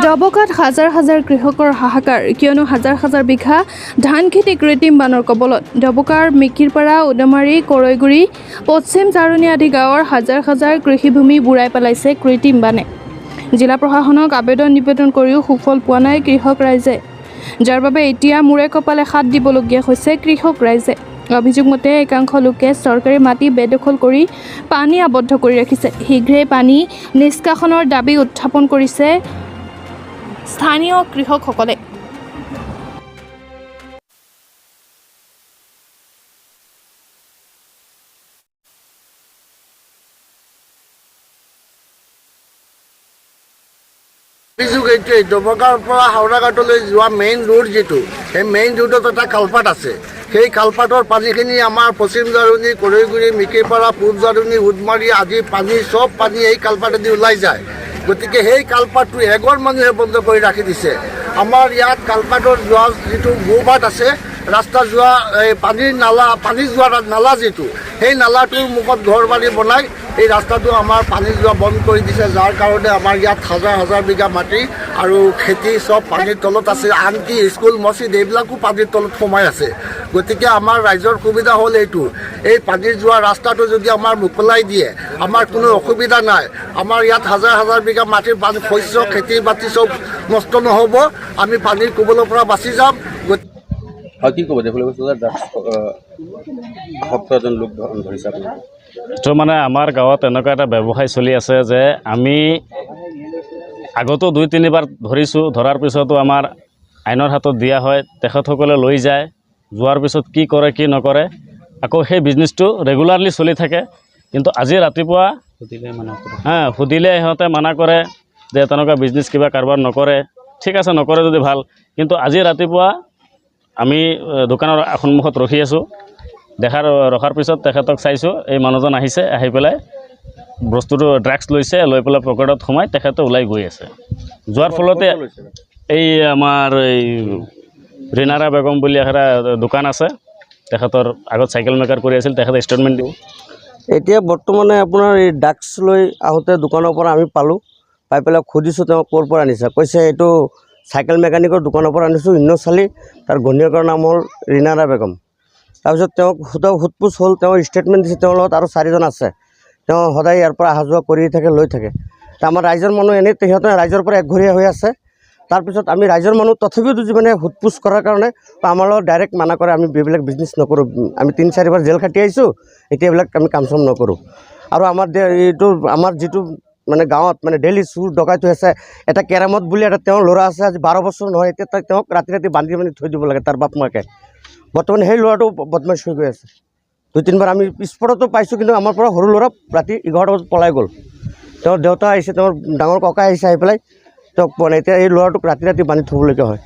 ডবকাত হাজাৰ হাজাৰ কৃষকৰ হাহাকাৰ কিয়নো হাজাৰ হাজাৰ বিঘা ধান খেতি কৃত্ৰিম বানৰ কবলত। ডবকাৰ মিকিৰপাৰা উদমাৰী কৰৈগুৰি পশ্চিম জাৰুণী আদি গাঁৱৰ হাজাৰ হাজাৰ কৃষিভূমি বুৰাই পেলাইছে কৃত্ৰিম বানে। জিলা প্ৰশাসনক আবেদন নিবেদন কৰিও সুফল পোৱা নাই কৃষক ৰাইজে, যাৰ বাবে এতিয়া মূৰে কপালে হাত দিবলগীয়া হৈছে কৃষক ৰাইজে। অভিযোগ মতে একাংশ লোকে চৰকাৰী মাটি বেদখল কৰি পানী আবদ্ধ কৰি ৰাখিছে। শীঘ্ৰে পানী নিষ্কাশনৰ দাবী উত্থাপন কৰিছে স্থানীয় কৃষকসকলে। অভিযোগ এইটোৱেই, ডবকাৰ পৰা হাওৰাঘাটলৈ যোৱা মেইন ৰোড যিটো, সেই মেইন ৰোডত এটা কালপাত আছে। সেই কালপাতৰ পানীখিনি আমাৰ পশ্চিম জাৰুণী, কৰৈগুৰি, মিকিৰপাৰা, পূব জাৰুণী, উদমাৰী আদি পানী চব পানী এই কালপাতেদি ওলাই যায়। গতিকে সেই কালপাতটো এঘৰ মানুহে বন্ধ কৰি ৰাখি দিছে। আমাৰ ইয়াত কালপাতৰ যোৱা যিটো মৌবাট আছে, ৰাস্তা যোৱা পানীৰ নালা, পানী যোৱা নালা যিটো, সেই নালাটোৰ মুখত ঘৰ বাৰী বনাই এই ৰাস্তাটো আমাৰ পানী যোৱা বন্ধ কৰি দিছে, যাৰ কাৰণে আমাৰ ইয়াত হাজাৰ হাজাৰ বিঘা মাটি আৰু খেতি চব পানীৰ তলত আছে। আনকি স্কুল মছজিদ এইবিলাকো পানীৰ তলত সোমাই আছে। গতিকে আমাৰ ৰাইজৰ সুবিধা হ'ল এইটো, এই পানীৰ যোৱা ৰাস্তাটো যদি আমাৰ মোকলাই দিয়ে আমাৰ কোনো অসুবিধা নাই। আমাৰ ইয়াত হাজাৰ হাজাৰ বিঘা মাটিৰ পানী শস্য খেতি বাতি চব নষ্ট নহ'ব, আমি পানীৰ কোবলৰ পৰা বাচি যাম। কি ক'ব সপ্তাহজন লোক ধৰিছে আপোনালোকে? তো মানে আমাৰ গাঁৱত এনেকুৱা এটা ব্যৱসায় চলি আছে যে আমি আগতো 2-3বাৰ ধৰিছোঁ, ধৰাৰ পিছতো আমাৰ আইনৰ হাতত দিয়া হয়, তেখেতসকলে লৈ যায়, যোৱাৰ পিছত কি কৰে কি নকৰে, আকৌ সেই বিজনেছটো ৰেগুলাৰলি চলি থাকে। কিন্তু আজি ৰাতিপুৱা সুধিলে সিহঁতে মানা কৰে যে তেনেকুৱা বিজনেছ কিবা কাৰোবাৰ নকৰে। ঠিক আছে, নকৰে যদি ভাল, কিন্তু আজি ৰাতিপুৱা আমি দোকানৰ সন্মুখত ৰখি আছোঁ, ৰখাৰ পিছত তেখেতক চাইছোঁ, এই মানুহজন আহিছে, আহি পেলাই বস্তুটো ড্ৰাগছ লৈছে, লৈ পেলাই পকেটত সোমাই তেখেতে ওলাই গৈ আছে। যোৱাৰ ফলতে এই আমাৰ এই ৰিনাৰা বেগম বুলি এটা দোকান আছে, তেখেতৰ আগত চাইকেল মেকাৰ কৰি আছিল, তেখেতে ষ্টেটমেণ্ট দিব। এতিয়া বৰ্তমানে আপোনাৰ এই ড্ৰাগছ লৈ আহোঁতে দোকানৰ পৰা আমি পালোঁ, পাই পেলাই সুধিছোঁ তেওঁক ক'ৰ পৰা আনিছে, কৈছে এইটো চাইকেল মেকানিকৰ দোকানৰ পৰা আনিছোঁ, ইন্নচালি, তাৰ ঘৈণীয়েকৰ নাম হ'ল ৰিনাৰা বেগম। তাৰপিছত তেওঁক সোধপোছ হ'ল, তেওঁ ষ্টেটমেণ্ট দিছে, তেওঁৰ লগত আৰু 4জন আছে, তেওঁ সদায় ইয়াৰ পৰা অহা যোৱা কৰি থাকে, লৈ থাকে। আমাৰ ৰাইজৰ মানুহ এনেই সিহঁতে ৰাইজৰ পৰা একঘৰীয়া হৈ আছে। তাৰপিছত আমি ৰাইজৰ মানুহ তথাপিও মানে সোধপোছ কৰাৰ কাৰণে আমাৰ লগত ডাইৰেক্ট মানা কৰে, আমি এইবিলাক বিজনেছ নকৰোঁ, আমি 3-4বাৰ জেল খাটি আহিছোঁ, এতিয়া এইবিলাক আমি কাম চাম নকৰোঁ। আৰু এইটো আমাৰ যিটো মানে গাঁৱত মানে ডেইলি চুৰ ডকাইত হৈ আছে। এটা কেৰামত বুলি এটা তেওঁৰ ল'ৰা আছে, আজি 12 বছৰ নহয়, এতিয়া তেওঁক ৰাতি বান্ধি থৈ দিব লাগে তাৰ বাপ মাকে। বৰ্তমান সেই ল'ৰাটো বদমাছ হৈ গৈ আছে। 2-3বাৰ আমি স্পটতো পাইছোঁ, কিন্তু আমাৰ পৰা সৰু ল'ৰা ৰাতি 11টা বজাত পলাই গ'ল। তেওঁৰ দেউতা আহিছে, তেওঁৰ ডাঙৰ ককা আহিছে, আহি পেলাই তেওঁক পোৱা নাই। এতিয়া এই ল'ৰাটোক ৰাতি বান্ধি থ'বলগীয়া হয়।